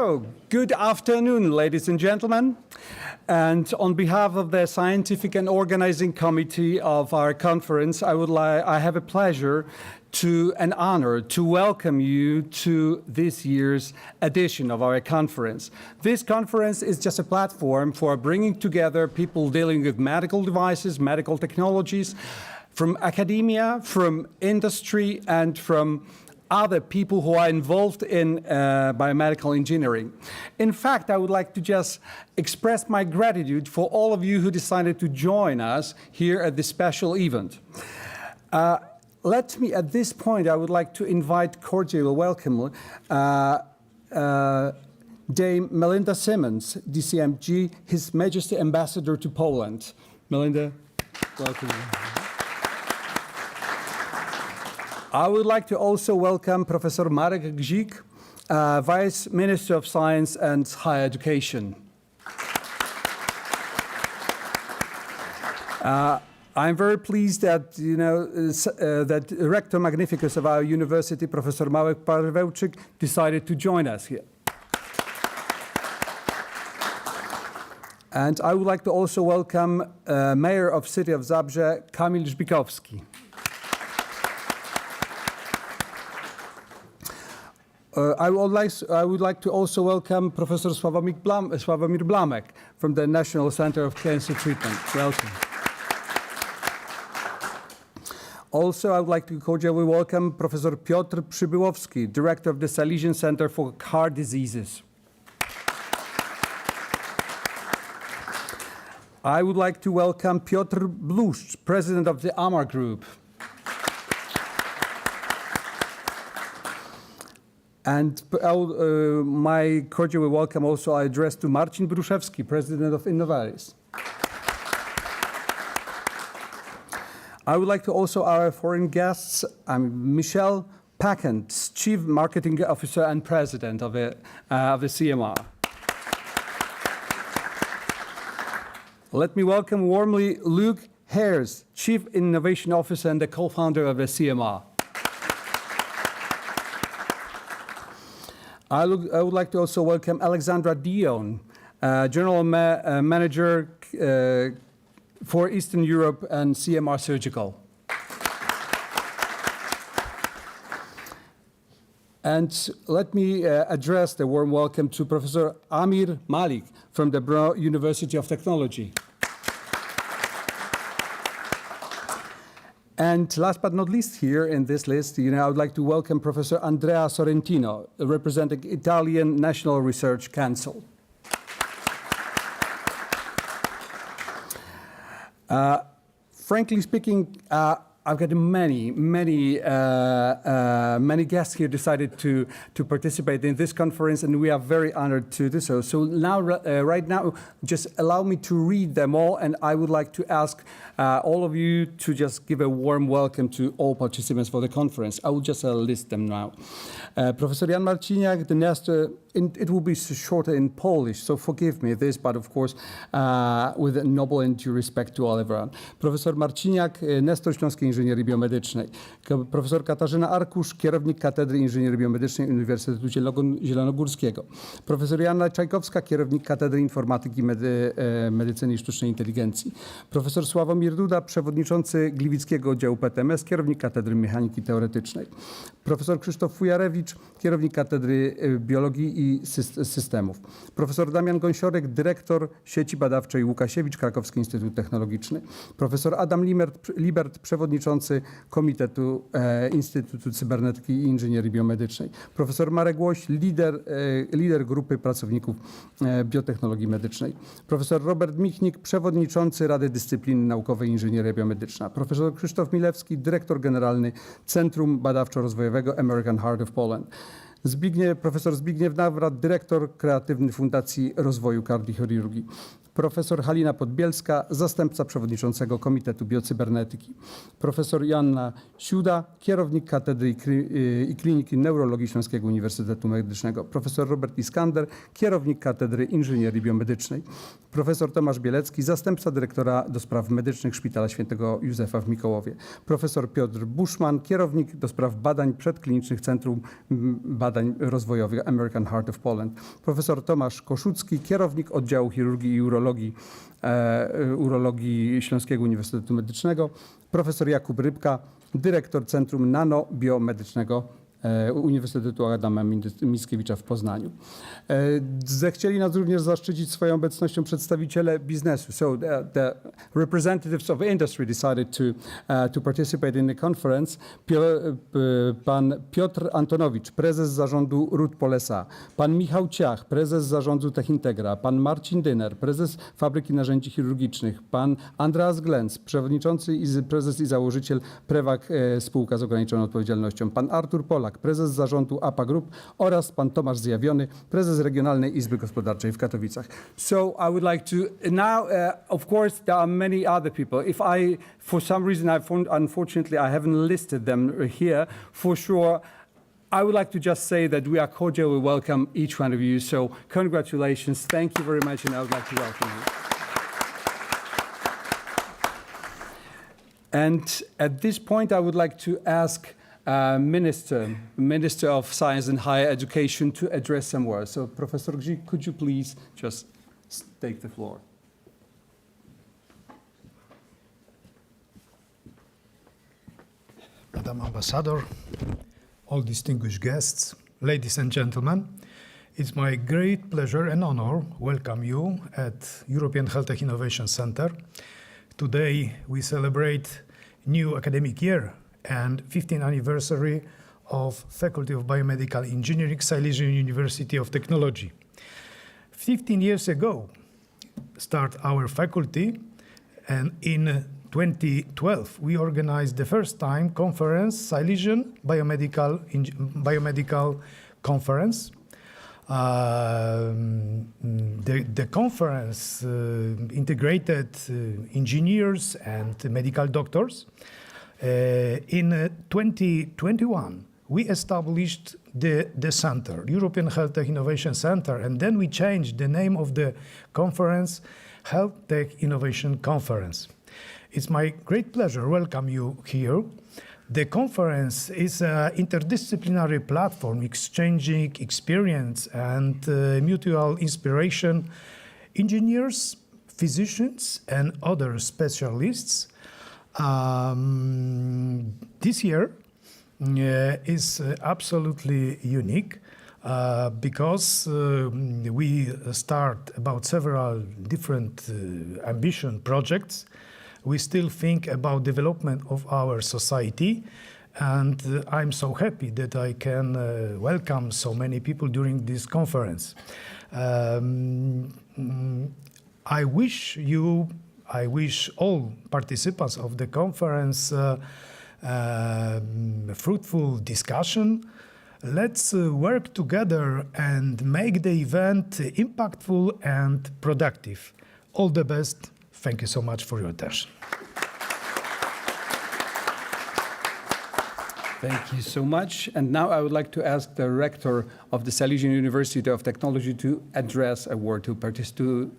So, good afternoon, ladies and gentlemen. And on behalf of the scientific and organizing committee of our conference, I have a pleasure and honor to welcome you to this year's edition of our conference. This conference is just a platform for bringing together people dealing with medical devices, medical technologies, from academia, from industry, and from other people who are involved in biomedical engineering. In fact, I would like to just express my gratitude for all of you who decided to join us here at this special event. Let me, at this point, I would like to invite cordial welcome Dame Melinda Simmons, DCMG, His Majesty Ambassador to Poland. Melinda, welcome. I would like to also welcome Professor Marek Gzik, Vice Minister of Science and Higher Education. I'm very pleased that, that Rector Magnificus of our university, Professor Pawełczyk, decided to join us here. And I would like to also welcome Mayor of City of Zabrze, Kamil Żbikowski. I would like to also welcome Professor Sławomir Blamek from the National Center of Cancer Treatment. Welcome. Also, I would like to cordially welcome Professor Piotr Przybyłowski, Director of the Silesian Center for Heart Diseases. I would like to welcome Piotr Bluszcz, President of the Aamir Group. And my cordial welcome also I address to Marcin Bruszewski, President of Innovaris. I would like to also our foreign guests, Michelle Packent, Chief Marketing Officer and President of the CMR. Let me welcome warmly Luke Hares, Chief Innovation Officer and the co-founder of the CMR. I would like to also welcome Alexandra Dion, General Manager for Eastern Europe and CMR Surgical. And let me address the warm welcome to Professor Aamir Malik from the Brno University of Technology. And last but not least here in this list, I would like to welcome Professor Andrea Sorrentino, representing Italian National Research Council. Frankly speaking, I've got many guests here decided to participate in this conference, and we are very honored to do so. So now, right now, just allow me to read them all, and I would like to ask all of you to just give a warm welcome to all participants for the conference. I will just list them now. Professor Jan Marciniak, the Nestor, it will be shorter in Polish, so forgive me this, but of course, with a noble and due respect to all everyone. Profesor Marciniak, Nestor Śląskiej Inżynierii Biomedycznej. Profesor Katarzyna Arkusz, kierownik Katedry Inżynierii Biomedycznej Uniwersytetu Zielonogórskiego. Profesor Joanna Czajkowska, kierownik Katedry Informatyki Medycyny i Sztucznej Inteligencji. Profesor Sławomir Duda, przewodniczący Gliwickiego Oddziału PTMS, kierownik Katedry Mechaniki Teoretycznej. Profesor Krzysztof Fujarewicz, kierownik Katedry Biologii i Systemów. Profesor Damian Gąsiorek, dyrektor sieci badawczej Łukasiewicz, Krakowski Instytut Technologiczny. Profesor Adam Libert, przewodniczący Komitetu Instytutu Cybernetyki i Inżynierii Biomedycznej. Profesor Marek Łoś, lider grupy pracowników biotechnologii medycznej. Profesor Robert Michnik, przewodniczący Rady Dyscypliny Naukowej Inżynieria Biomedyczna. Profesor Krzysztof Milewski, dyrektor generalny Centrum Badawczo-Rozwojowego American Heart of Poland. Profesor Zbigniew Nawrat, dyrektor kreatywny Fundacji Rozwoju Kardiochirurgii. profesor Halina Podbielska, zastępca przewodniczącego Komitetu Biocybernetyki, profesor Joanna Siuda, kierownik Katedry i Kliniki Neurologii Śląskiego Uniwersytetu Medycznego, profesor Robert Iskander, kierownik Katedry Inżynierii Biomedycznej, profesor Tomasz Bielecki, zastępca dyrektora do spraw medycznych Szpitala Świętego Józefa w Mikołowie, profesor Piotr Buszman, kierownik do spraw badań przedklinicznych Centrum Badań Rozwojowych American Heart of Poland, profesor Tomasz Koszucki, kierownik oddziału chirurgii i urologii Śląskiego Uniwersytetu Medycznego, profesor Jakub Rybka, dyrektor Centrum Nanobiomedycznego Uniwersytetu Adama Mickiewicza w Poznaniu. Zechcieli nas również zaszczycić swoją obecnością przedstawiciele biznesu. So the representatives of industry decided to participate in the conference. Pan Piotr Antonowicz, prezes zarządu Ród Polesa, pan Michał Ciach, prezes zarządu Techintegra, pan Marcin Dyner, prezes Fabryki Narzędzi Chirurgicznych, pan Andreas Glenz, przewodniczący i prezes i założyciel Prewag spółka z ograniczoną odpowiedzialnością, pan Artur Polak, prezes zarządu APA Group oraz pan Tomasz Zjawiony, prezes Regionalnej Izby Gospodarczej w Katowicach. So I would like to now, of course, there are many other people. If I, for some reason, unfortunately, I haven't listed them here, for sure, I would like to just say that we are cordially welcome each one of you. So congratulations, thank you very much, and I would like to welcome you. And at this point, I would like to ask Minister of Science and Higher Education to address some words. So, Professor Gzik, could you please just take the floor? Madam Ambassador, all distinguished guests, ladies and gentlemen, it's my great pleasure and honor to welcome you at European HealthTech Innovation Center. Today we celebrate new academic year and 15th anniversary of Faculty of Biomedical Engineering, Silesian University of Technology. 15 years ago, start our faculty, and in 2012, we organized the first time conference, Silesian Biomedical Conference. The conference integrated engineers and medical doctors. In 2021, we established the center, European HealthTech Innovation Center, and then we changed the name of the conference, HealthTech Innovation Conference. It's my great pleasure to welcome you here. The conference is an interdisciplinary platform exchanging experience and mutual inspiration, engineers, physicians, and other specialists. This year is absolutely unique because we start about several different ambition projects. We still think about development of our society, and I'm so happy that I can welcome so many people during this conference. I wish all participants of the conference fruitful discussion. Let's work together and make the event impactful and productive. All the best. Thank you so much for your attention. Thank you so much. And now I would like to ask the Rector of the Silesian University of Technology to address a word to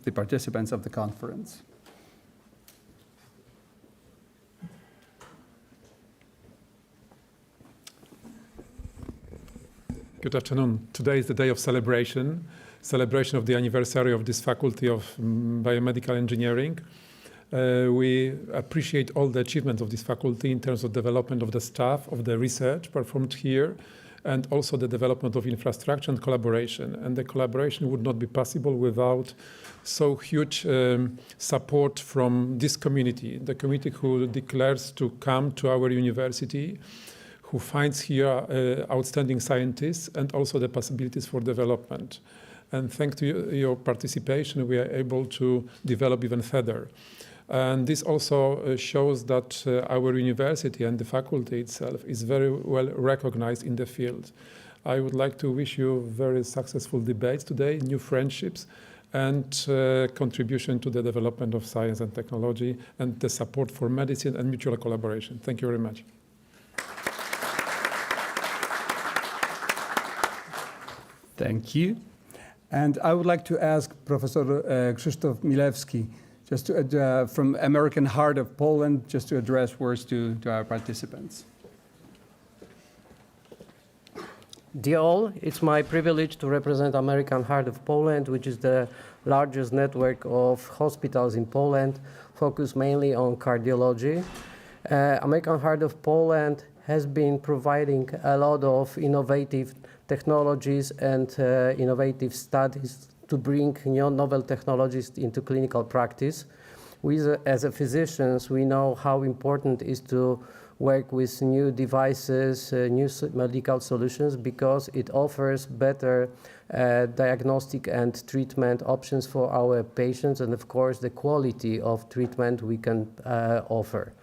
the participants of the conference. Good afternoon. Today is the day of celebration of the anniversary of this Faculty of Biomedical Engineering. We appreciate all the achievements of this faculty in terms of development of the staff, of the research performed here, and also the development of infrastructure and collaboration. And the collaboration would not be possible without so huge support from this community, the community who declares to come to our university, who finds here outstanding scientists and also the possibilities for development. And thanks to your participation, we are able to develop even further. And this also shows that our university and the faculty itself is very well recognized in the field. I would like to wish you very successful debates today, new friendships, and contribution to the development of science and technology and the support for medicine and mutual collaboration. Thank you very much. Thank you. And I would like to ask Professor Krzysztof Milewski, just to, from American Heart of Poland, just to address words to our participants. Dear all, it's my privilege to represent American Heart of Poland, which is the largest network of hospitals in Poland, focused mainly on cardiology. American Heart of Poland has been providing a lot of innovative technologies and innovative studies to bring novel technologies into clinical practice. We, as physicians, we know how important it is to work with new devices, new medical solutions, because it offers better diagnostic and treatment options for our patients, and of course the quality of treatment we can offer.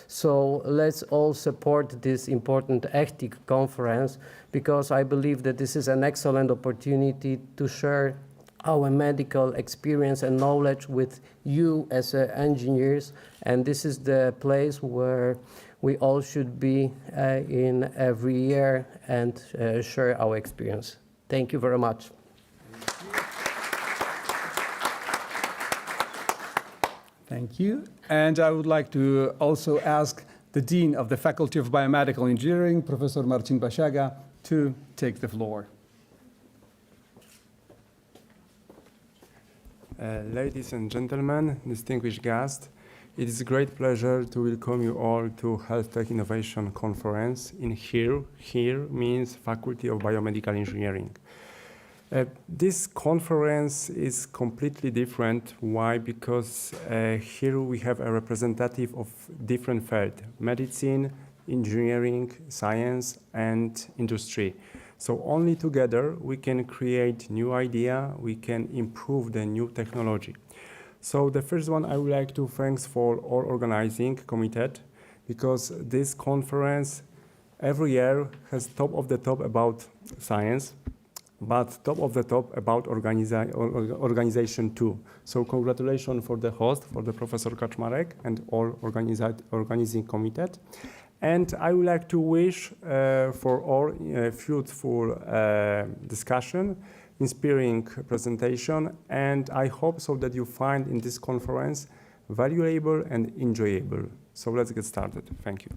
So let's all support this important EHTIC conference, because I believe that this is an excellent opportunity to share our medical experience and knowledge with you as engineers, and this is the place where we all should be in every year and share our experience. Thank you very much. Thank you. And I would like to also ask the Dean of the Faculty of Biomedical Engineering, Professor Marcin Basiaga, to take the floor. Ladies and gentlemen, distinguished guests, it is a great pleasure to welcome you all to HealthTech Innovation Conference in HERE. HERE means Faculty of Biomedical Engineering. This conference is completely different. Why? Because here we have a representative of different fields: medicine, engineering, science, and industry. So only together we can create new idea, we can improve the new technology. So the first one, I would like to thank for all organizing committee, because this conference every year has top of the top about science, but top of the top about organization too. So congratulations for the host, for the Professor Kaczmarek and all organizing committee. And I would like to wish for all fruitful discussion, inspiring presentation, and I hope so that you find in this conference valuable and enjoyable. So let's get started. Thank you.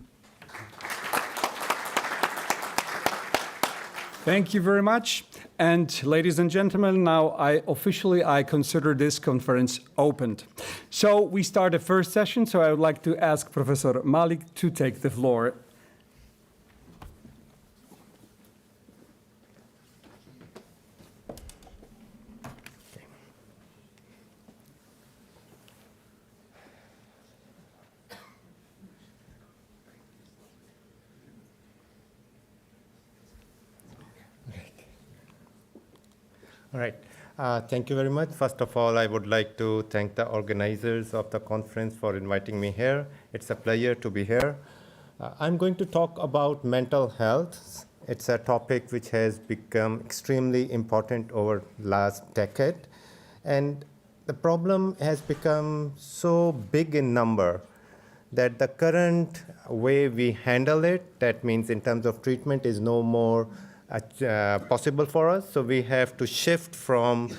Thank you very much. And ladies and gentlemen, now I consider this conference opened. So we start the first session. So I would like to ask Professor Malik to take the floor. All right. Thank you very much. First of all, I would like to thank the organizers of the conference for inviting me here. It's a pleasure to be here. I'm going to talk about mental health. It's a topic which has become extremely important over the last decade. And the problem has become so big in number that the current way we handle it, that means in terms of treatment, is no more possible for us. So we have to shift from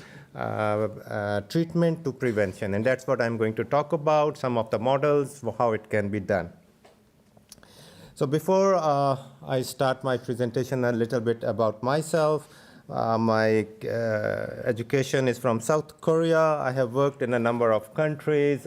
treatment to prevention. And that's what I'm going to talk about, some of the models, how it can be done. So before I start my presentation, a little bit about myself. My education is from South Korea. I have worked in a number of countries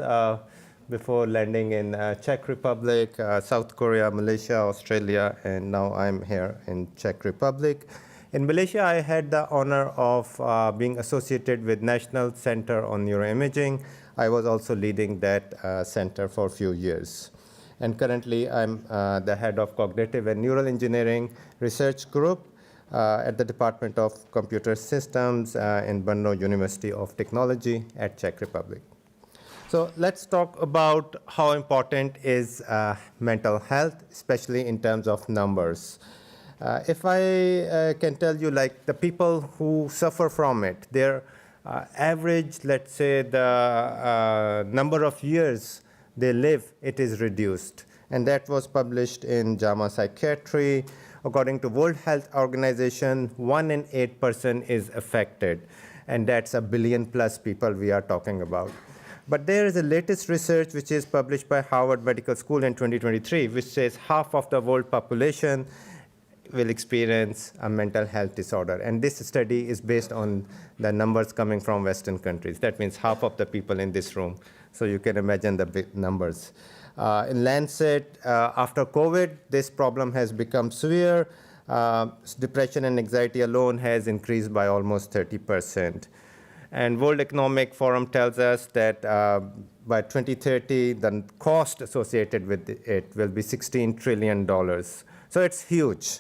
before landing in Czech Republic, South Korea, Malaysia, Australia, and now I'm here in Czech Republic. In Malaysia, I had the honor of being associated with National Center on Neuroimaging. I was also leading that center for a few years. And currently, I'm the head of Cognitive and Neural Engineering Research Group at the Department of Computer Systems in Brno University of Technology at Czech Republic. So let's talk about how important is mental health, especially in terms of numbers. If I can tell you, like the people who suffer from it, there Average, let's say, the number of years they live, it is reduced. And that was published in JAMA Psychiatry. According to World Health Organization, 1 in 8 person is affected. And that's 1 billion plus people we are talking about. But there is a latest research which is published by Harvard Medical School in 2023, which says half of the world population will experience a mental health disorder. And this study is based on the numbers coming from Western countries. That means half of the people in this room. So you can imagine the big numbers. In Lancet, after COVID, this problem has become severe. Depression and anxiety alone has increased by almost 30%. And World Economic Forum tells us that by 2030, the cost associated with it will be $16 trillion. So it's huge.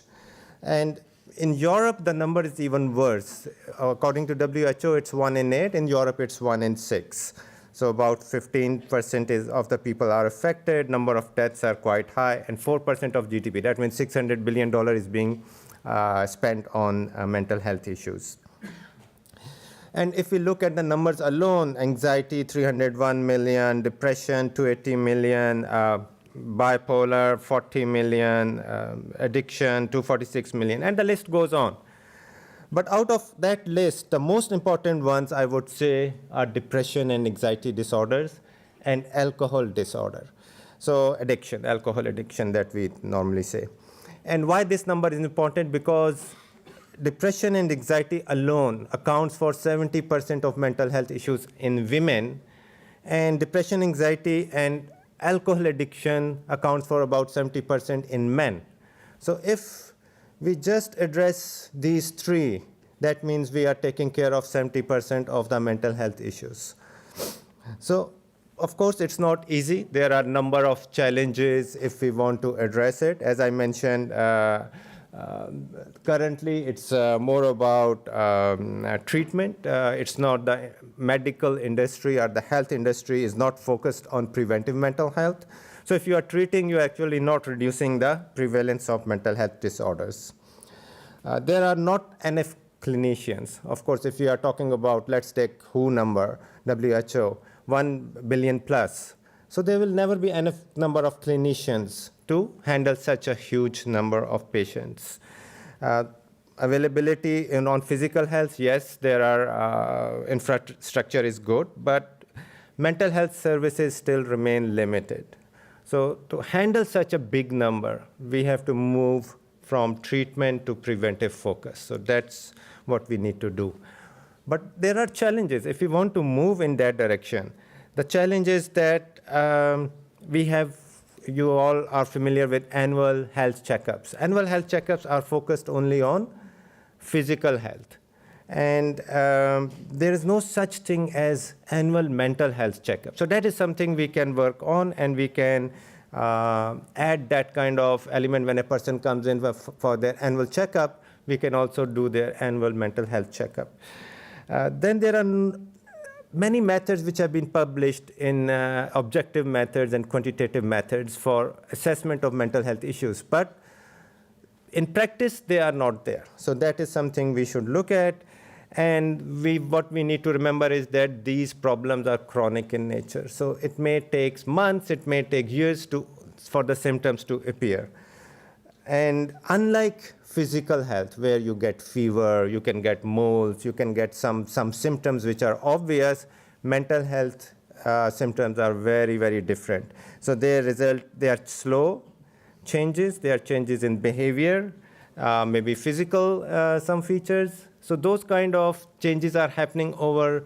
And in Europe, the number is even worse. According to WHO, it's 1 in 8. In Europe, it's 1 in 6. So about 15% of the people are affected. Number of deaths are quite high, and 4% of GDP. That means $600 billion is being spent on mental health issues. And if we look at the numbers alone, anxiety, 301 million, depression, 280 million, bipolar, 40 million, addiction, 246 million, and the list goes on. But out of that list, the most important ones, I would say, are depression and anxiety disorders and alcohol disorder. So addiction, alcohol addiction that we normally say. And why this number is important? Because depression and anxiety alone accounts for 70% of mental health issues in women, and depression, anxiety, and alcohol addiction accounts for about 70% in men. So if we just address these three, that means we are taking care of 70% of the mental health issues. So, of course, it's not easy. There are a number of challenges if we want to address it. As I mentioned, currently it's more about treatment. It's not the medical industry or the health industry is not focused on preventive mental health. So if you are treating, you're actually not reducing the prevalence of mental health disorders. There are not enough clinicians. Of course, if you are talking about, let's take WHO number, WHO, 1 billion plus. So there will never be enough number of clinicians to handle such a huge number of patients. Availability on physical health, yes, there are infrastructure is good, but mental health services still remain limited. So to handle such a big number, we have to move from treatment to preventive focus. So that's what we need to do. But there are challenges if we want to move in that direction. The challenge is that you all are familiar with annual health checkups. Annual health checkups are focused only on physical health. And there is no such thing as annual mental health checkup. So that is something we can work on, and we can add that kind of element when a person comes in for their annual checkup. We can also do their annual mental health checkup. Then there are many methods which have been published in objective methods and quantitative methods for assessment of mental health issues. But in practice, they are not there. So that is something we should look at. And what we need to remember is that these problems are chronic in nature. So it may take months, it may take years for the symptoms to appear. And unlike physical health, where you get fever, you can get moles, you can get some symptoms which are obvious, mental health symptoms are very, very different. So they are slow changes, they are changes in behavior, maybe physical some features. So those kind of changes are happening over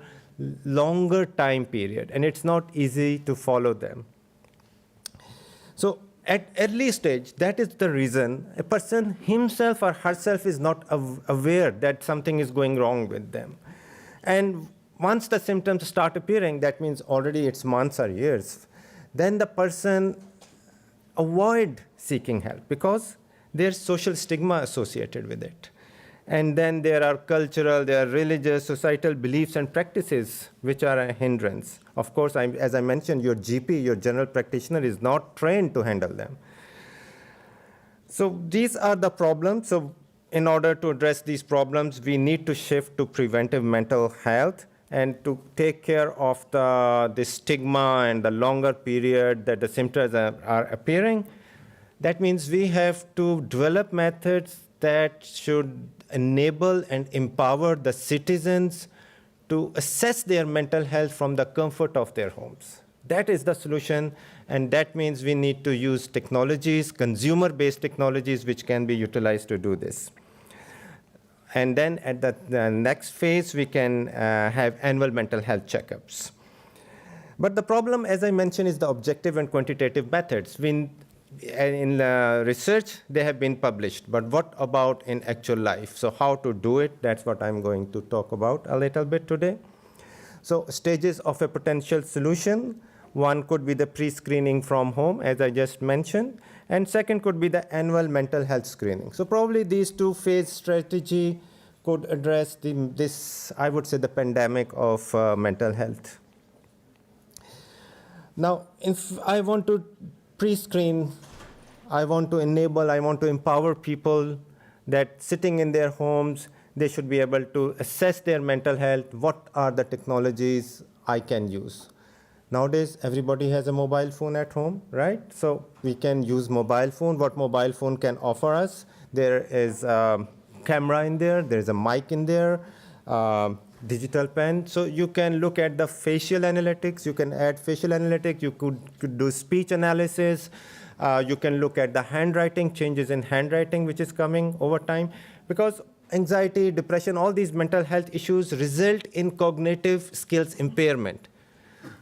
longer time period, and it's not easy to follow them. So at early stage, that is the reason a person himself or herself is not aware that something is going wrong with them. And once the symptoms start appearing, that means already it's months or years, then the person avoid seeking help because there's social stigma associated with it. And then there are cultural, there are religious, societal beliefs and practices which are a hindrance. Of course, as I mentioned, your GP, your general practitioner, is not trained to handle them. So these are the problems. So in order to address these problems, we need to shift to preventive mental health. and to take care of the stigma and the longer period that the symptoms are appearing, that means we have to develop methods that should enable and empower the citizens to assess their mental health from the comfort of their homes. That is the solution, and that means we need to use technologies, consumer-based technologies, which can be utilized to do this. And then at the next phase, we can have annual mental health checkups. But the problem, as I mentioned, is the objective and quantitative methods. In research, they have been published, but what about in actual life? So how to do it, that's what I'm going to talk about a little bit today. So stages of a potential solution. One could be the pre-screening from home, as I just mentioned, and second could be the annual mental health screening. So probably these two-phase strategy could address this, I would say, the pandemic of mental health. Now, if I want to pre-screen, I want to enable, I want to empower people that sitting in their homes, they should be able to assess their mental health. What are the technologies I can use? Nowadays, everybody has a mobile phone at home, right? So we can use mobile phone. What mobile phone can offer us? There is a camera in there. There's a mic in there, digital pen. So you can look at the facial analytics. You can add facial analytics. You could do speech analysis. You can look at the handwriting, changes in handwriting, which is coming over time. Because anxiety, depression, all these mental health issues result in cognitive skills impairment.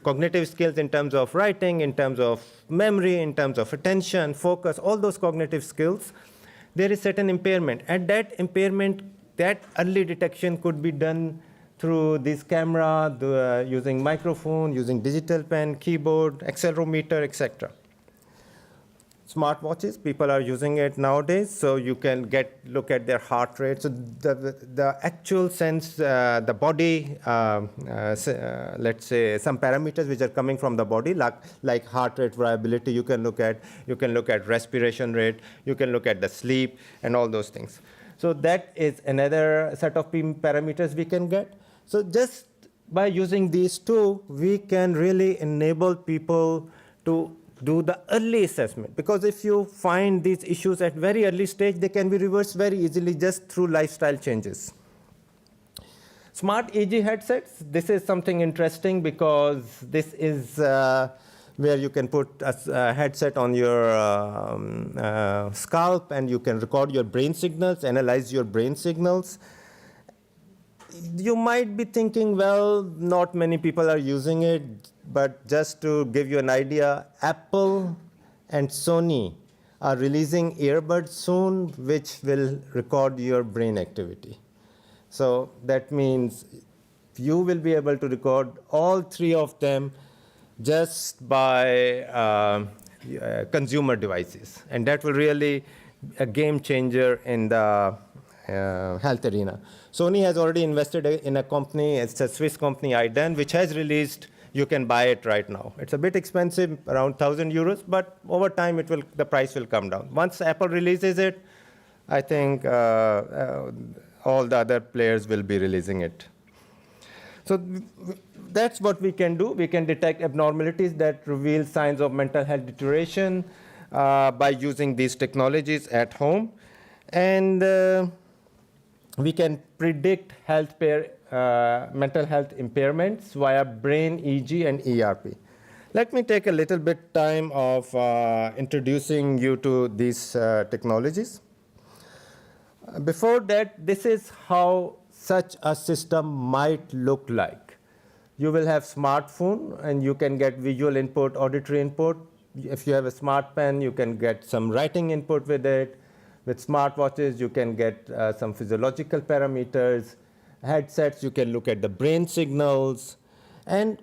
Cognitive skills in terms of writing, in terms of memory, in terms of attention, focus, all those cognitive skills, there is certain impairment. And that impairment, that early detection could be done through this camera, using microphone, using digital pen, keyboard, accelerometer, etc. Smartwatches, people are using it nowadays, so you can look at their heart rate. So the actual sense, the body, let's say some parameters which are coming from the body, like heart rate variability, you can look at respiration rate, you can look at the sleep, and all those things. So that is another set of parameters we can get. So just by using these two, we can really enable people to do the early assessment. Because if you find these issues at very early stage, they can be reversed very easily just through lifestyle changes. Smart EEG headsets, this is something interesting because this is where you can put a headset on your scalp and you can record your brain signals, analyze your brain signals. You might be thinking, well, not many people are using it, but just to give you an idea, Apple and Sony are releasing earbuds soon, which will record your brain activity. So that means you will be able to record all three of them just by consumer devices. And that will really be a game changer in the health arena. Sony has already invested in a company, it's a Swiss company, Iden, which has released, you can buy it right now. It's a bit expensive, around 1,000 euros, but over time the price will come down. Once Apple releases it, I think all the other players will be releasing it. So that's what we can do. We can detect abnormalities that reveal signs of mental health deterioration by using these technologies at home. And we can predict mental health impairments via brain EEG and ERP. Let me take a little bit time of introducing you to these technologies. Before that, this is how such a system might look like. You will have smartphone, and you can get visual input, auditory input. If you have a smart pen, you can get some writing input with it. With smartwatches, you can get some physiological parameters. Headsets, you can look at the brain signals. And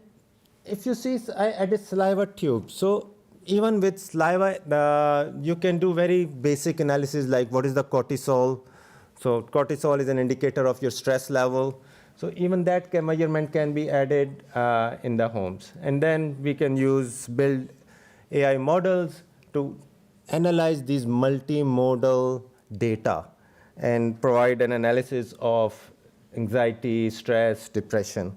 if you see, I added saliva tube. So even with saliva, you can do very basic analysis like what is the cortisol. So cortisol is an indicator of your stress level. So even that measurement can be added in the homes. And then we can build AI models to analyze these multimodal data and provide an analysis of anxiety, stress, depression.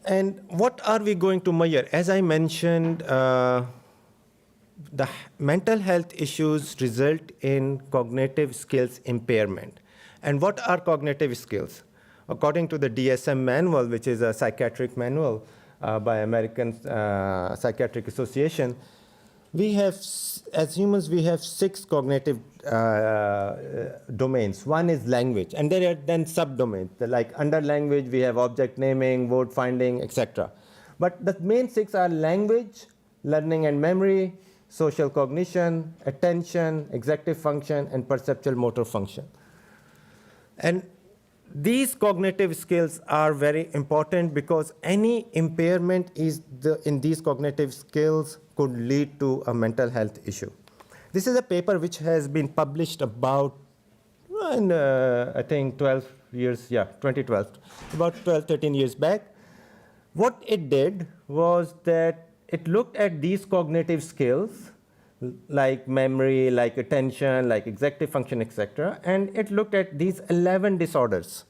And what are we going to measure? As I mentioned, the mental health issues result in cognitive skills impairment. And what are cognitive skills? According to the DSM manual, which is a psychiatric manual by American Psychiatric Association, we have, as humans, we have 6 cognitive domains. One is language, and there are then subdomains. Like under language, we have object naming, word finding, etc. But the main 6 are language, learning and memory, social cognition, attention, executive function, and perceptual motor function. And these cognitive skills are very important because any impairment in these cognitive skills could lead to a mental health issue. This is a paper which has been published about, I think 2012, about 12, 13 years back. What it did was that it looked at these cognitive skills, like memory, like attention, like executive function, etc. And it looked at these 11 disorders.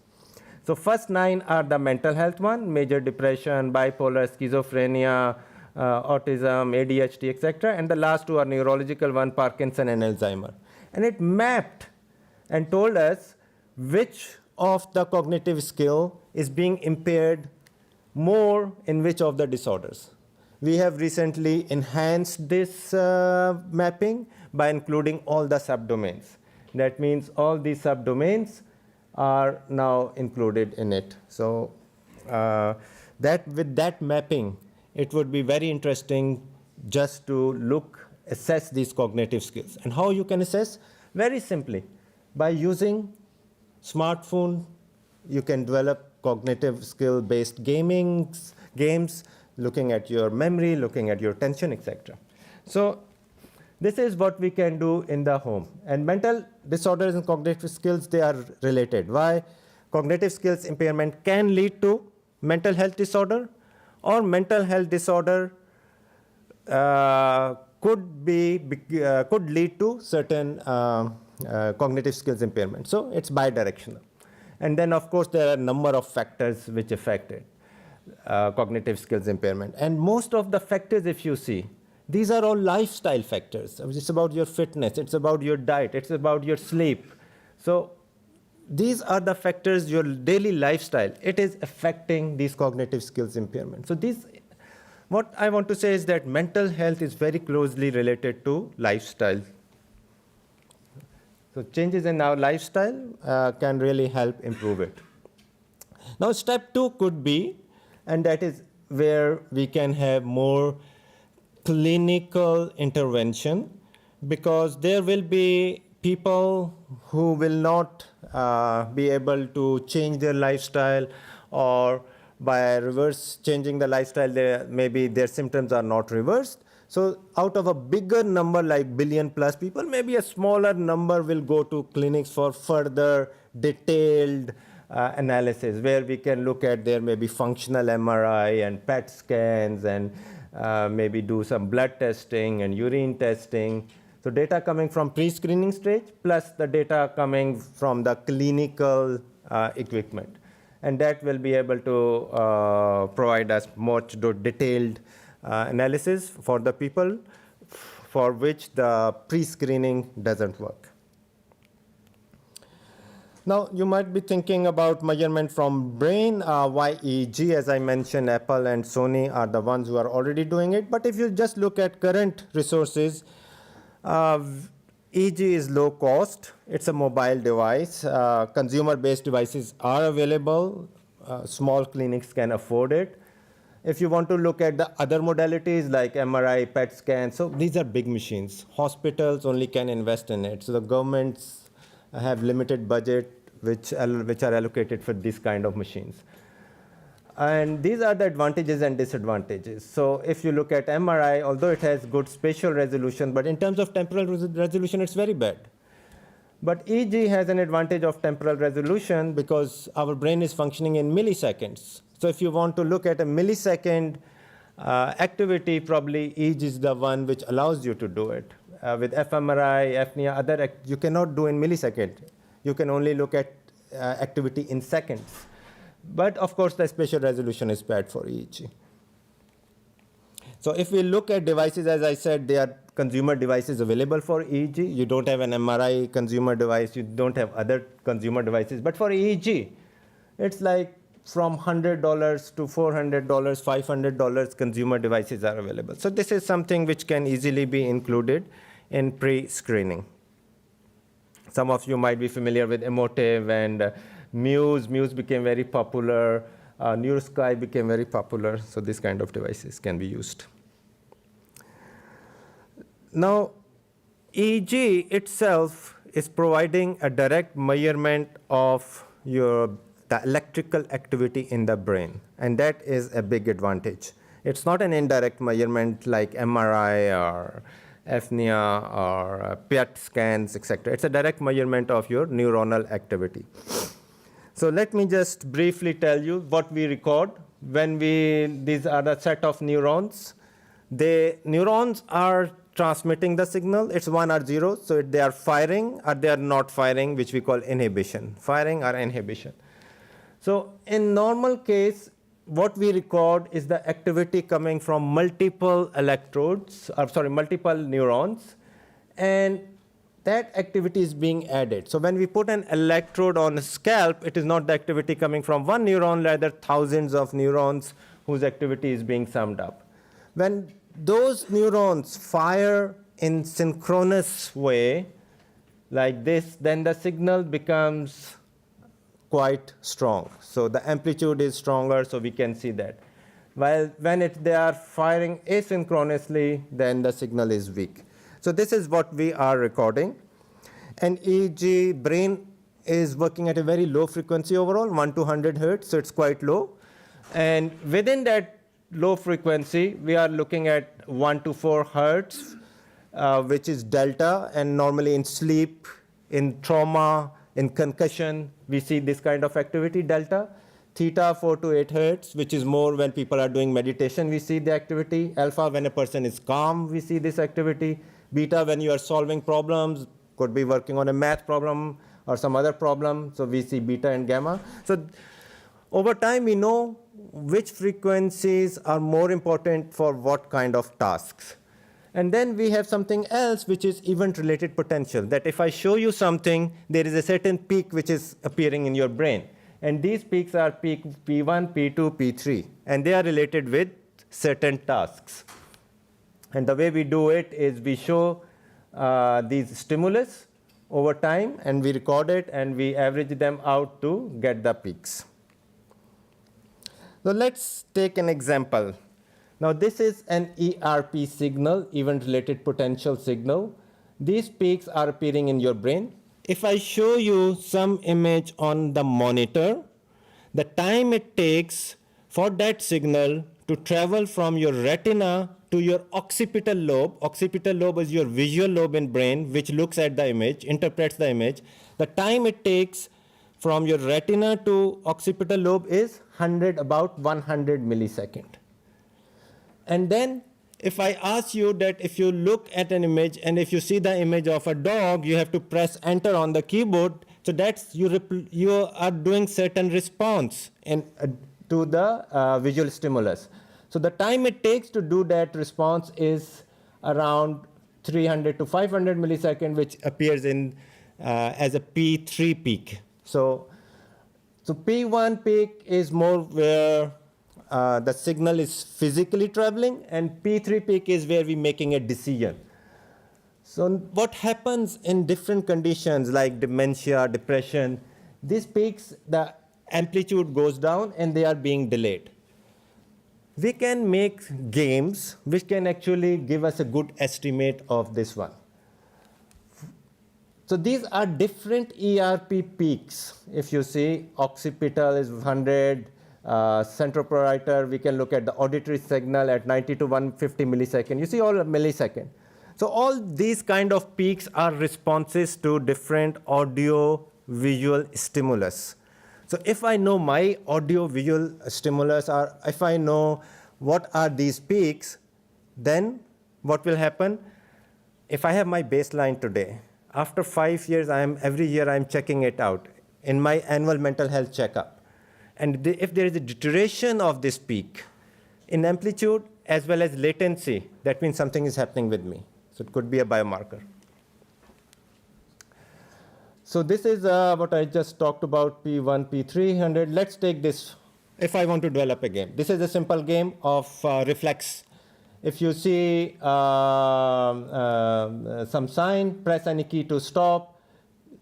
So first 9 are the mental health one, major depression, bipolar, schizophrenia, autism, ADHD, etc. And the last 2 are neurological one, Parkinson and Alzheimer. And it mapped and told us which of the cognitive skill is being impaired more in which of the disorders. We have recently enhanced this mapping by including all the subdomains. That means all these subdomains are now included in it. So with that mapping, it would be very interesting just to assess these cognitive skills. And how you can assess? Very simply, by using smartphone, you can develop cognitive skill-based games, looking at your memory, looking at your attention, etc. So this is what we can do in the home. And mental disorders and cognitive skills, they are related. Why? Cognitive skills impairment can lead to mental health disorder, or mental health disorder could lead to certain cognitive skills impairment. So it's bidirectional. And then, of course, there are a number of factors which affect it. Cognitive skills impairment. And most of the factors, if you see, these are all lifestyle factors. It's about your fitness, it's about your diet, it's about your sleep. So these are the factors, your daily lifestyle, it is affecting these cognitive skills impairment. So what I want to say is that mental health is very closely related to lifestyle. So changes in our lifestyle can really help improve it. Now step 2 could be, and that is where we can have more clinical intervention, because there will be people who will not be able to change their lifestyle, or by reverse changing the lifestyle, maybe their symptoms are not reversed. So out of a bigger number, like billion plus people, maybe a smaller number will go to clinics for further detailed analysis, where we can look at their maybe functional MRI and PET scans, and maybe do some blood testing and urine testing. So data coming from pre-screening stage, plus the data coming from the clinical equipment. And that will be able to provide us much detailed analysis for the people for which the pre-screening doesn't work. Now, you might be thinking about measurement from brain. EEG, as I mentioned, Apple and Sony are the ones who are already doing it. But if you just look at current resources, EEG is low cost. It's a mobile device. Consumer-based devices are available. Small clinics can afford it. If you want to look at the other modalities like MRI, PET scan, so these are big machines. Hospitals only can invest in it. So the governments have limited budget which are allocated for this kind of machines. And these are the advantages and disadvantages. So if you look at MRI, although it has good spatial resolution, but in terms of temporal resolution, it's very bad. But EEG has an advantage of temporal resolution because our brain is functioning in milliseconds. So if you want to look at a millisecond activity, probably EEG is the one which allows you to do it. With fMRI, FNIA, you cannot do in milliseconds. You can only look at activity in seconds. But of course, the spatial resolution is bad for EEG. So if we look at devices, as I said, there are consumer devices available for EEG. You don't have an MRI consumer device. You don't have other consumer devices. But for EEG, it's like from $100 to $400, $500 consumer devices are available. So this is something which can easily be included in pre-screening. Some of you might be familiar with Emotive and Muse. Muse became very popular. NeuroSky became very popular. So these kind of devices can be used. Now, EEG itself is providing a direct measurement of the electrical activity in the brain. And that is a big advantage. It's not an indirect measurement like MRI or apnea or PET scans, etc. It's a direct measurement of your neuronal activity. So let me just briefly tell you what we record when these are a set of neurons. The neurons are transmitting the signal. It's 1 or 0. So they are firing or they are not firing, which we call inhibition, firing or inhibition. So in normal case, what we record is the activity coming from multiple multiple neurons, and that activity is being added. So when we put an electrode on a scalp, it is not the activity coming from one neuron, rather thousands of neurons whose activity is being summed up. When those neurons fire in synchronous way, like this, then the signal becomes quite strong. So the amplitude is stronger, so we can see that. While when they are firing asynchronously, then the signal is weak. So this is what we are recording. And EEG brain is working at a very low frequency overall, 1 to 100 hertz, so it's quite low. And within that low frequency, we are looking at 1 to 4 hertz, which is delta, and normally in sleep, in trauma, in concussion, we see this kind of activity, delta. Theta, 4 to 8 hertz, which is more when people are doing meditation, we see the activity. Alpha, when a person is calm, we see this activity. Beta, when you are solving problems, could be working on a math problem or some other problem, so we see beta and gamma. So over time, we know which frequencies are more important for what kind of tasks. And then we have something else, which is event-related potential, that if I show you something, there is a certain peak which is appearing in your brain. And these peaks are peak P1, P2, P3, and they are related with certain tasks. And the way we do it is we show these stimulus over time, and we record it, and we average them out to get the peaks. So let's take an example. Now this is an ERP signal, event-related potential signal. These peaks are appearing in your brain. If I show you some image on the monitor, the time it takes for that signal to travel from your retina to your occipital lobe. Occipital lobe is your visual lobe in brain, which looks at the image, interprets the image. The time it takes from your retina to occipital lobe is about 100 millisecond. And then if I ask you that if you look at an image and if you see the image of a dog, you have to press enter on the keyboard. So that's you are doing certain response to the visual stimulus. So the time it takes to do that response is around 300 to 500 milliseconds, which appears in as a P3 peak. So P1 peak is more where the signal is physically traveling, and P3 peak is where we're making a decision. So what happens in different conditions like dementia, depression, these peaks, the amplitude goes down and they are being delayed. We can make games which can actually give us a good estimate of this one. So these are different ERP peaks. If you see, occipital is 100, centroparietal, we can look at the auditory signal at 90 to 150 milliseconds. You see all millisecond. So all these kind of peaks are responses to different audio-visual stimulus. So if I know my audio-visual stimulus, or if I know what are these peaks, then what will happen? If I have my baseline today, after 5 years, every year I'm checking it out in my annual mental health checkup. And if there is a deterioration of this peak in amplitude as well as latency, that means something is happening with me. So it could be a biomarker. So this is what I just talked about, P1, P300. Let's take this, if I want to develop a game. This is a simple game of reflex. If you see some sign, press any key to stop,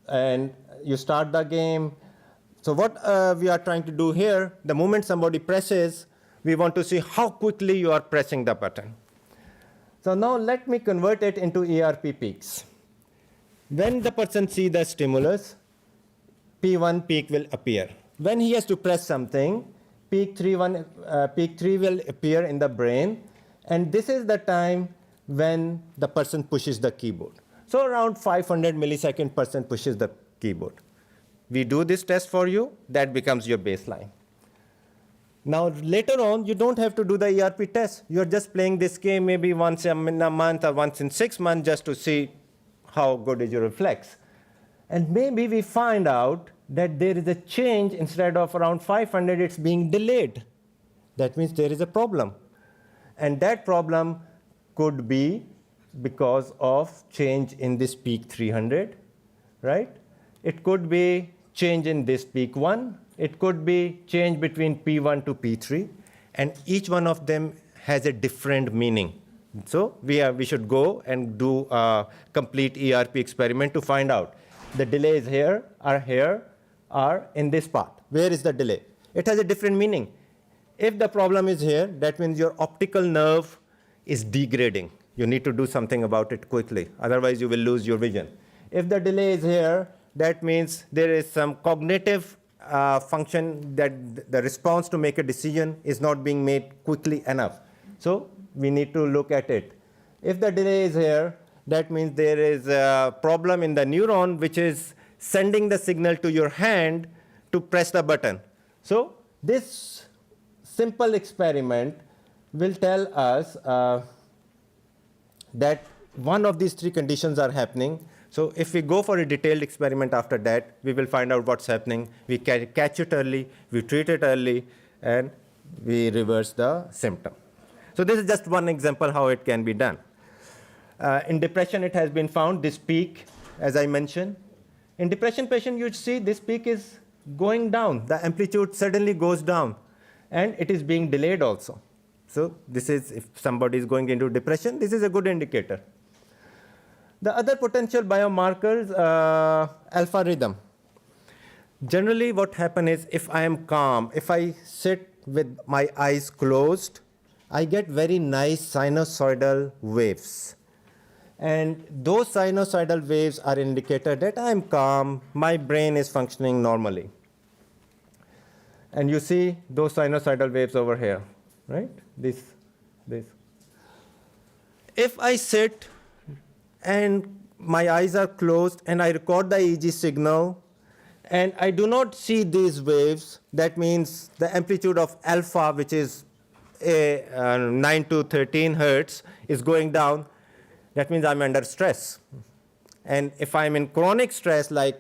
and you start the game. So what we are trying to do here, the moment somebody presses, we want to see how quickly you are pressing the button. So now let me convert it into ERP peaks. When the person sees the stimulus, P1 peak will appear. When he has to press something, peak 3 will appear in the brain, and this is the time when the person pushes the keyboard. So around 500 millisecond person pushes the keyboard. We do this test for you, that becomes your baseline. Now later on, you don't have to do the ERP test. You're just playing this game maybe once in a month or once in 6 months just to see how good is your reflex. And maybe we find out that there is a change. Instead of around 500, it's being delayed. That means there is a problem. And that problem could be because of change in this peak 300, right? It could be change in this peak 1. It could be change between P1 to P3. And each one of them has a different meaning. So we should go and do a complete ERP experiment to find out. The delays here are in this part. Where is the delay? It has a different meaning. If the problem is here, that means your optical nerve is degrading. You need to do something about it quickly. Otherwise, you will lose your vision. If the delay is here, that means there is some cognitive function that the response to make a decision is not being made quickly enough. So we need to look at it. If the delay is here, that means there is a problem in the neuron which is sending the signal to your hand to press the button. So this simple experiment will tell us that one of these 3 conditions are happening. So if we go for a detailed experiment after that, we will find out what's happening. We catch it early, we treat it early, and we reverse the symptom. So this is just one example how it can be done. In depression, it has been found, this peak, as I mentioned. In depression patient, you see this peak is going down. The amplitude suddenly goes down, and it is being delayed also. So this is, if somebody is going into depression, this is a good indicator. The other potential biomarkers, alpha rhythm. Generally, what happens is if I am calm, if I sit with my eyes closed, I get very nice sinusoidal waves. And those sinusoidal waves are an indicator that I am calm, my brain is functioning normally. And you see those sinusoidal waves over here, right? This. If I sit and my eyes are closed and I record the EEG signal and I do not see these waves, that means the amplitude of alpha, which is 9 to 13 hertz, is going down. That means I'm under stress. And if I'm in chronic stress, like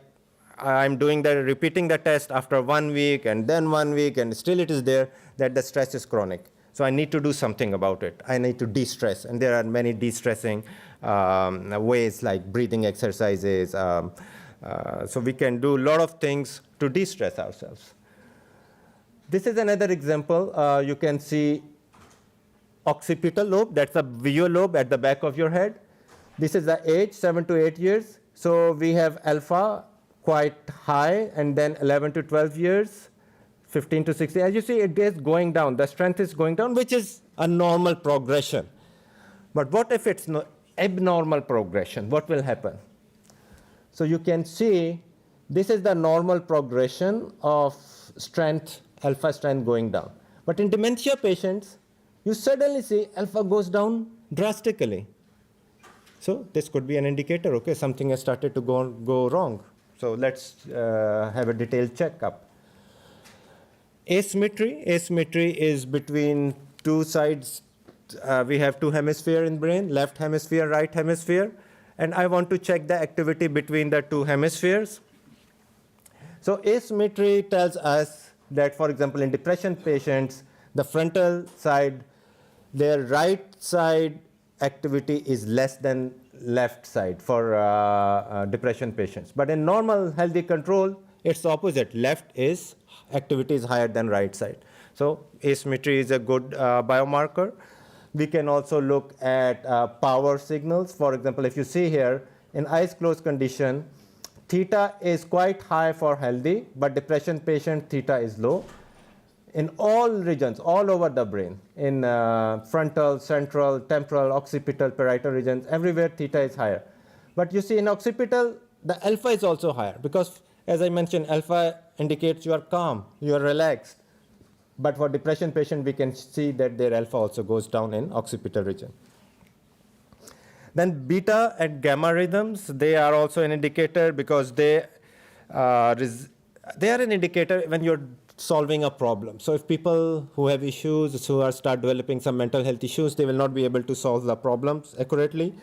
I'm repeating the test after 1 week and then 1 week and still it is there, that the stress is chronic. So I need to do something about it. I need to de-stress. And there are many de-stressing ways like breathing exercises. So we can do a lot of things to de-stress ourselves. This is another example. You can see occipital lobe. That's a visual lobe at the back of your head. This is the age, 7 to 8 years. So we have alpha quite high, and then 11 to 12 years, 15 to 16. As you see, it is going down. The strength is going down, which is a normal progression. But what if it's abnormal progression? What will happen? So you can see this is the normal progression of strength, alpha strength going down. But in dementia patients, you suddenly see alpha goes down drastically. So this could be an indicator, okay, something has started to go wrong. So let's have a detailed checkup. Asymmetry is between two sides. We have two hemispheres in brain, left hemisphere, right hemisphere. And I want to check the activity between the two hemispheres. So asymmetry tells us that, for example, in depression patients, the frontal side, their right side activity is less than left side for depression patients. But in normal healthy control, it's opposite. Left is activity is higher than right side. So asymmetry is a good biomarker. We can also look at power signals. For example, if you see here, in eyes closed condition, theta is quite high for healthy, but depression patient, theta is low. In all regions, all over the brain, in frontal, central, temporal, occipital, parietal regions, everywhere theta is higher. But you see in occipital, the alpha is also higher because, as I mentioned, alpha indicates you are calm, you are relaxed. But for depression patient, we can see that their alpha also goes down in occipital region. Then beta and gamma rhythms, they are also an indicator because they are an indicator when you're solving a problem. So if people who have issues, who start developing some mental health issues, they will not be able to solve the problems accurately.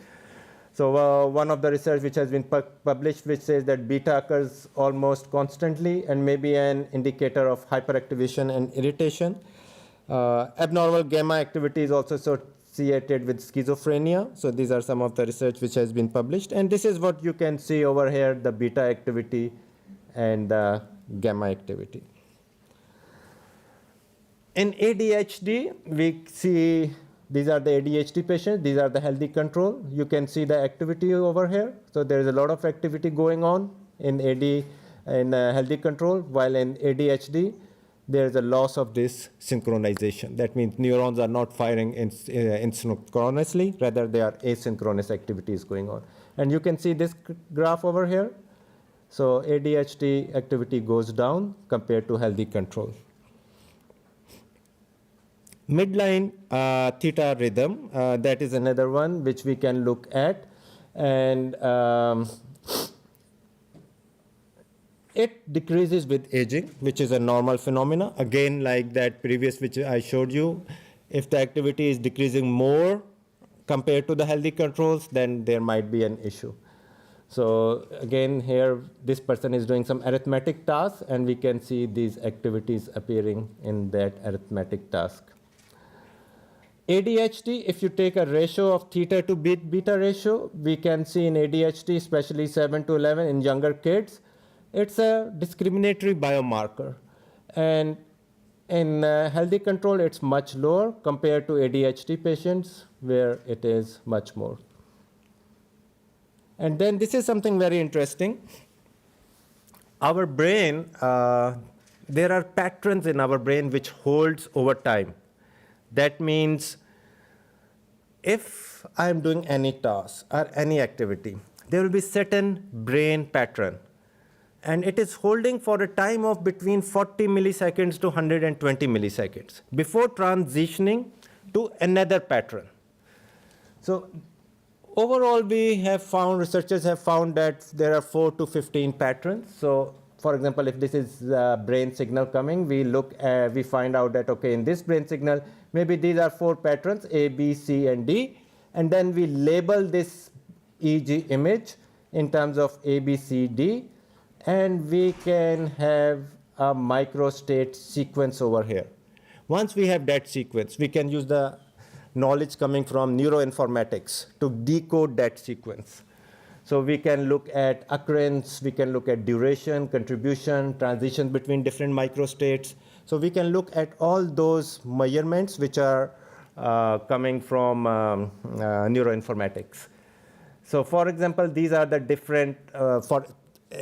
So one of the research which has been published which says that beta occurs almost constantly and may be an indicator of hyperactivation and irritation. Abnormal gamma activity is also associated with schizophrenia. So these are some of the research which has been published. And this is what you can see over here, the beta activity and the gamma activity. In ADHD, we see these are the ADHD patients. These are the healthy control. You can see the activity over here. So there is a lot of activity going on in healthy control, while in ADHD, there is a loss of this synchronization. That means neurons are not firing synchronously, rather they are asynchronous activities going on. And you can see this graph over here. So ADHD activity goes down compared to healthy control. Midline theta rhythm, that is another one which we can look at. And it decreases with aging, which is a normal phenomena. Again, like that previous which I showed you, if the activity is decreasing more compared to the healthy controls, then there might be an issue. So again, here, this person is doing some arithmetic tasks, and we can see these activities appearing in that arithmetic task. ADHD, if you take a ratio of theta to beta ratio, we can see in ADHD, especially 7 to 11 in younger kids, it's a discriminatory biomarker. And in healthy control, it's much lower compared to ADHD patients, where it is much more. And then this is something very interesting. Our brain, there are patterns in our brain which holds over time. That means if I'm doing any task or any activity, there will be certain brain pattern. And it is holding for a time of between 40 milliseconds to 120 milliseconds before transitioning to another pattern. So overall, researchers have found that there are 4 to 15 patterns. So for example, if this is brain signal coming, we find out that, okay, in this brain signal, maybe these are 4 patterns, A, B, C, and D. And then we label this EEG image in terms of A, B, C, D. And we can have a microstate sequence over here. Once we have that sequence, we can use the knowledge coming from neuroinformatics to decode that sequence. So we can look at occurrence, we can look at duration, contribution, transition between different microstates. So we can look at all those measurements which are coming from neuroinformatics. So for example, these are the different, for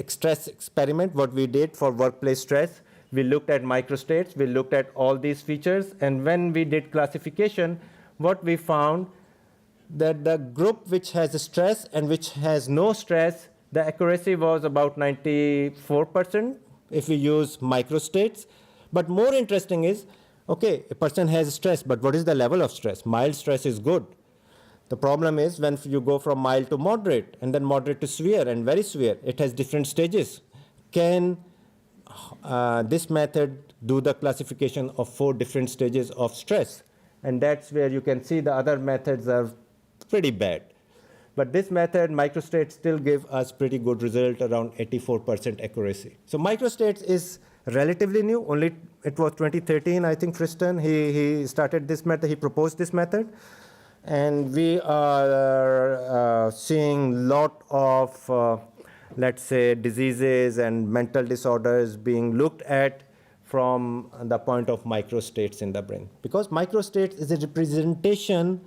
stress experiment, what we did for workplace stress. We looked at microstates, we looked at all these features, and when we did classification, what we found that the group which has stress and which has no stress, the accuracy was about 94% if we use microstates. But more interesting is, okay, a person has stress, but what is the level of stress? Mild stress is good. The problem is when you go from mild to moderate, and then moderate to severe and very severe, it has different stages. Can this method do the classification of 4 different stages of stress? And that's where you can see the other methods are pretty bad. But this method, microstates, still give us pretty good result, around 84% accuracy. So microstates is relatively new. Only it was 2013, I think, Tristan, he started this method, he proposed this method. And we are seeing lot of, let's say, diseases and mental disorders being looked at from the point of microstates in the brain. Because microstates is a representation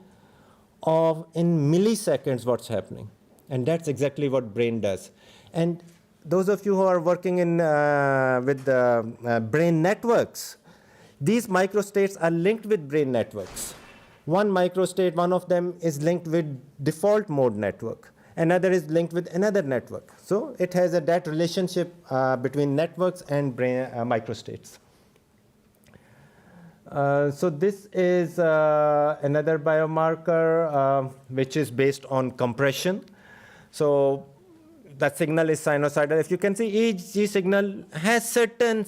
of, in milliseconds, what's happening. And that's exactly what brain does. And those of you who are working in, with brain networks, these microstates are linked with brain networks. One microstate, one of them is linked with default mode network. Another is linked with another network. So it has that relationship between networks and brain microstates. So this is another biomarker which is based on compression. So the signal is sinusoidal. If you can see, EEG signal has certain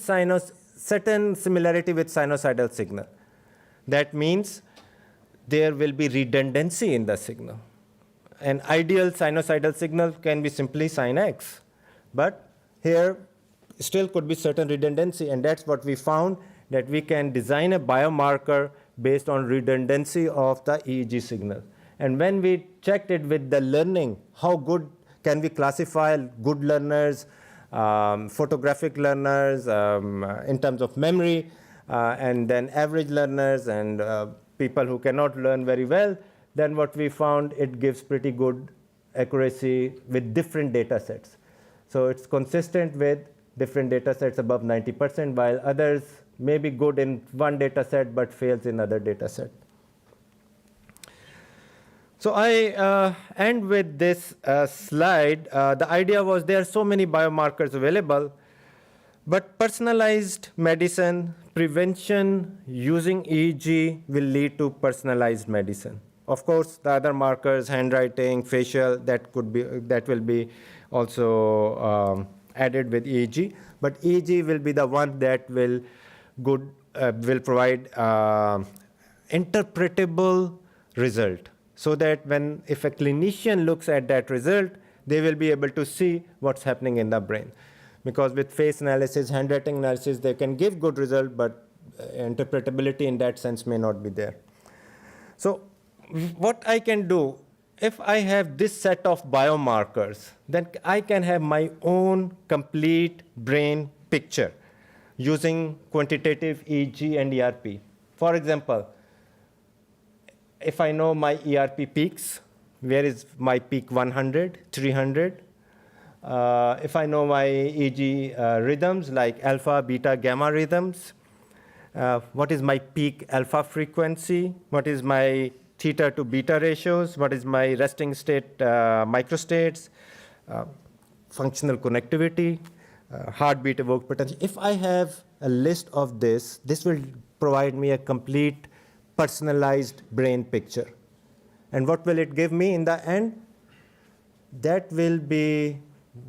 similarity with sinusoidal signal. That means there will be redundancy in the signal. An ideal sinusoidal signal can be simply sin X. But here still could be certain redundancy, and that's what we found, that we can design a biomarker based on redundancy of the EEG signal. And when we checked it with the learning, how good can we classify good learners, photographic learners in terms of memory, and then average learners and people who cannot learn very well, then what we found, it gives pretty good accuracy with different data sets. So it's consistent with different data sets above 90%, while others may be good in one data set but fails in other data set. So I end with this slide. The idea was there are so many biomarkers available, but personalized medicine, prevention using EEG will lead to personalized medicine. Of course, the other markers, handwriting, facial, that will be also added with EEG. But EEG will be the one that will provide interpretable result, so that if a clinician looks at that result, they will be able to see what's happening in the brain. Because with face analysis, handwriting analysis, they can give good result, but interpretability in that sense may not be there. So what I can do, if I have this set of biomarkers, then I can have my own complete brain picture using quantitative EEG and ERP. For example, if I know my ERP peaks, where is my peak 100, 300? If I know my EEG rhythms, like alpha, beta, gamma rhythms, what is my peak alpha frequency? What is my theta to beta ratios? What is my resting state microstates? Functional connectivity, heartbeat evoked potential. If I have a list of this will provide me a complete personalized brain picture. And what will it give me in the end? That will be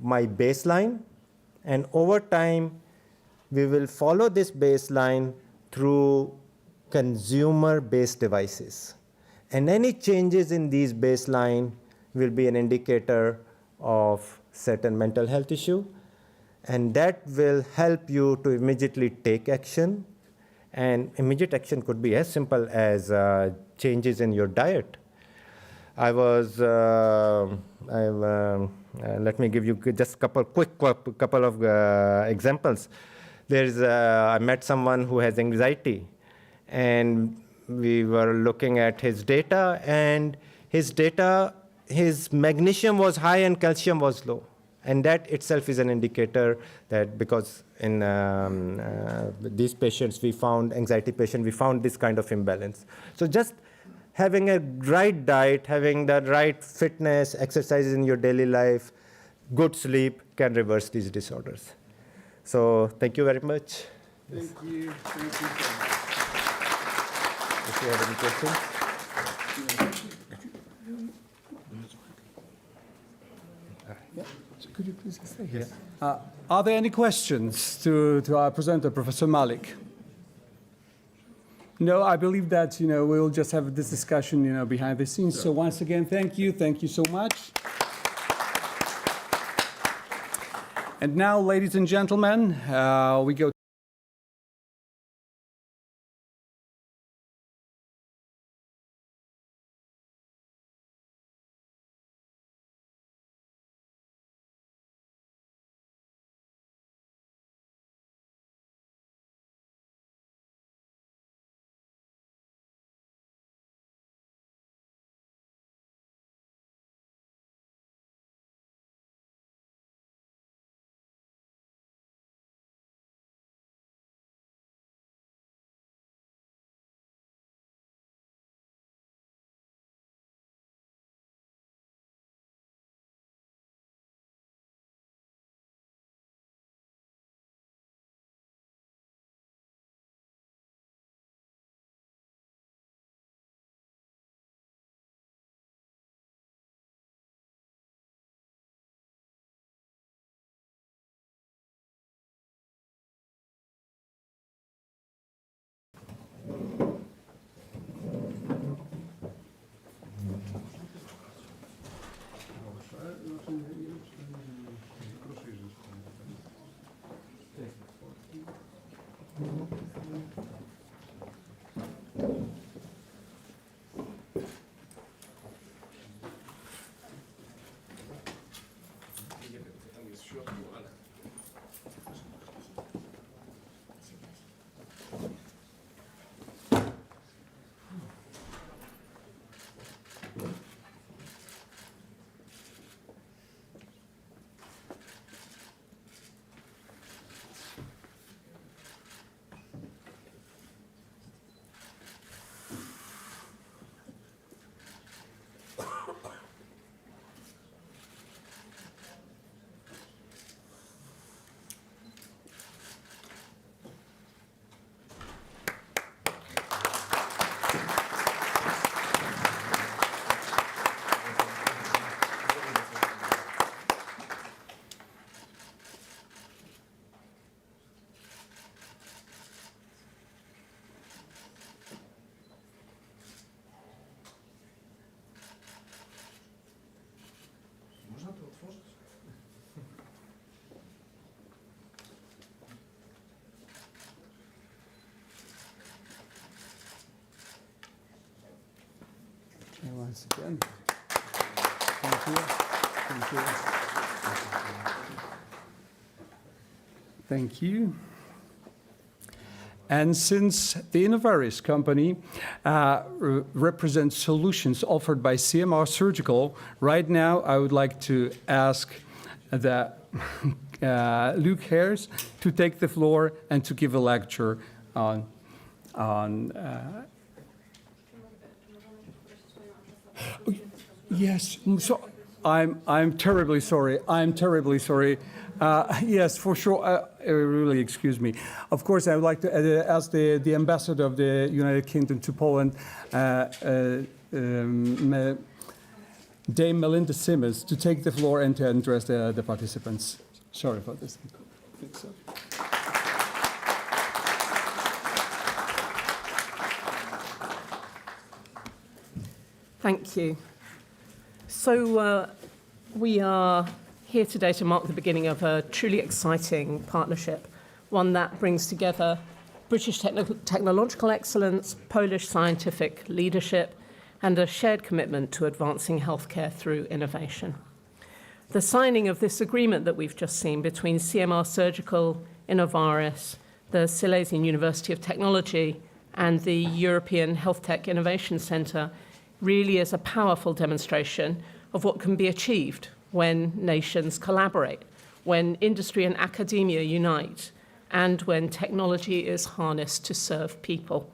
my baseline, and over time we will follow this baseline through consumer-based devices. And any changes in these baseline will be an indicator of certain mental health issue, and that will help you to immediately take action. And immediate action could be as simple as changes in your diet. Let me give you just a couple of examples. I met someone who has anxiety, and we were looking at his data, and his magnesium was high and calcium was low. And that itself is an indicator that, because in these patients, anxiety patients, we found this kind of imbalance. So just having a right diet, having the right fitness, exercises in your daily life, good sleep can reverse these disorders. So thank you very much. Thank you. Thank you so much. If you have any questions. Could you please stay here? Are there any questions to our presenter, Professor Malik? No, I believe that we'll just have this discussion behind the scenes. Sure. So once again, thank you so much. And now, ladies and gentlemen, we go Once again. Thank you. Thank you. Thank you. And since the Innovaris company represents solutions offered by CMR Surgical, right now I would like to ask the, Luke Harris to take the floor and to give a lecture on yes, so I'm terribly sorry. I'm terribly sorry. Yes, for sure. Really, excuse me. Of course, I would like to ask the ambassador of the United Kingdom to Poland, Dame Melinda Simmons, to take the floor and to address the participants. Sorry for this. I think so. Thank you. So we are here today to mark the beginning of a truly exciting partnership, one that brings together British technological excellence, Polish scientific leadership, and a shared commitment to advancing healthcare through innovation. The signing of this agreement that we've just seen between CMR Surgical, Innovaris, the Silesian University of Technology, and the European HealthTech Innovation Centre really is a powerful demonstration of what can be achieved when nations collaborate, when industry and academia unite, and when technology is harnessed to serve people.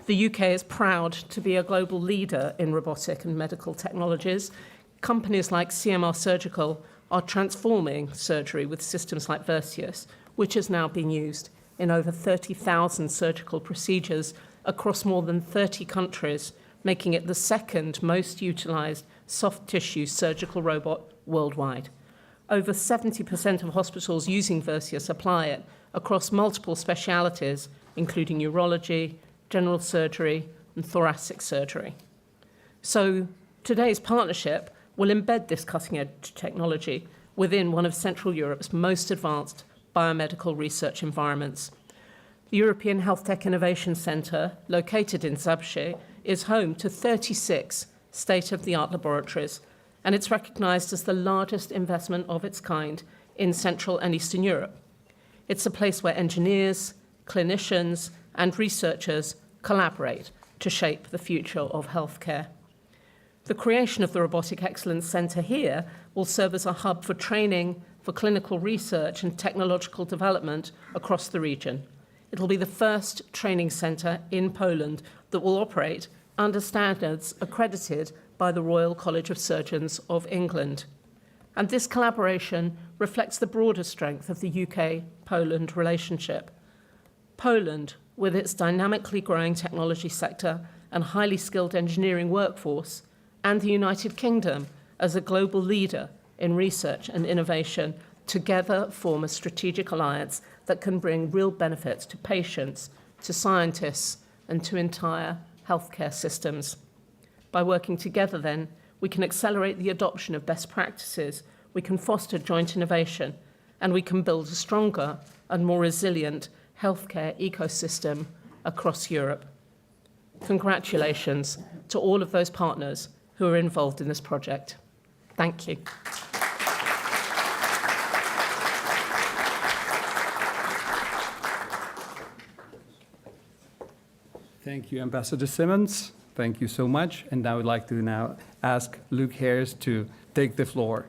The UK is proud to be a global leader in robotic and medical technologies. Companies like CMR Surgical are transforming surgery with systems like Versius, which is now being used in over 30,000 surgical procedures across more than 30 countries, making it the second most utilized soft tissue surgical robot worldwide. Over 70% of hospitals using Versius apply it across multiple specialities, including urology, general surgery, and thoracic surgery. So today's partnership will embed this cutting-edge technology within one of Central Europe's most advanced biomedical research environments. The European HealthTech Innovation Centre, located in Zabrze, is home to 36 state-of-the-art laboratories, and it's recognised as the largest investment of its kind in Central and Eastern Europe. It's a place where engineers, clinicians, and researchers collaborate to shape the future of healthcare. The creation of the Robotic Excellence Centre here will serve as a hub for training, for clinical research and technological development across the region. It'll be the first training centre in Poland that will operate under standards accredited by the Royal College of Surgeons of England. And this collaboration reflects the broader strength of the UK-Poland relationship. Poland, with its dynamically growing technology sector and highly skilled engineering workforce, and the United Kingdom as a global leader in research and innovation, together form a strategic alliance that can bring real benefits to patients, to scientists, and to entire healthcare systems. By working together, then, we can accelerate the adoption of best practices, we can foster joint innovation, and we can build a stronger and more resilient healthcare ecosystem across Europe. Congratulations to all of those partners who are involved in this project. Thank you. Thank you, Ambassador Simmons. Thank you so much. And I would like to now ask Luke Harris to take the floor.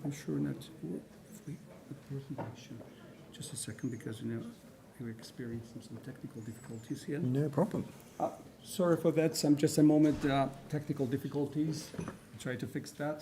I'm sure not the presentation. Just a second, because we're experiencing some technical difficulties here. No problem. Sorry for that. Some just a moment. Technical difficulties. Try to fix that.